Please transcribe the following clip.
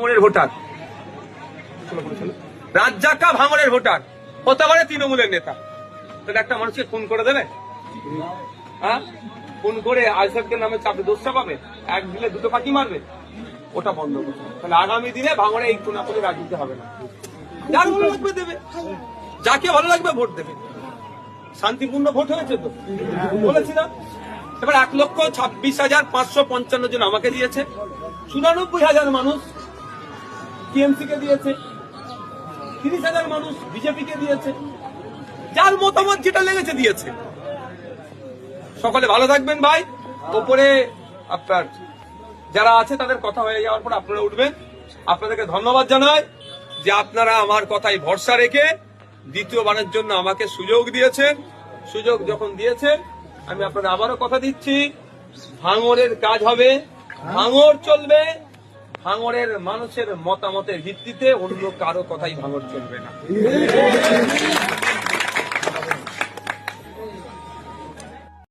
ভাঙড়ের ভোটার, রাজ্জাক্কা ভাঙড়ের ভোটার, হতে পারে তৃণমূলের নেতা, তাহলে একটা মানুষকে খুন করে দেবে? হ্যাঁ, খুন করে আইসেফকে নামে চাপে দোষটা পাবে, এক দিলে দুটো পাখি মারবে, ওটা বন্ধ করবে। তাহলে আগামী দিনে ভাঙড়ে এই খুন করে রাজনীতি হবে না। যার ভালো লাগবে দেবে, যাকে ভালো লাগবে ভোট দেবে। শান্তিপূর্ণ ভোট হয়েছে তো, বলেছি না? এবার 1,26,555 জন আমাকে দিয়েছে, 94,000 মানুষ টিএমসি কে দিয়েছে, 30,000 মানুষ বিজেপি কে দিয়েছে। যার মতামত যেটা লেগেছে দিয়েছে। সকলে ভালো থাকবেন ভাই। ওপরে আপনার যারা আছে তাদের কথা হয়ে যাওয়ার পর আপনারা উঠবেন। আপনাদেরকে ধন্যবাদ জানাই যে আপনারা আমার কথায় ভরসা রেখে দ্বিতীয়বারের জন্য আমাকে সুযোগ দিয়েছেন। সুযোগ যখন দিয়েছেন আমি আপনাদের আবারও কথা দিচ্ছি, ভাঙড়ের কাজ হবে, ভাঙড় চলবে, ভাঙড়ের মানুষের মতামতের ভিত্তিতে, অন্য কারো কথাই ভাঙড় চলবে না।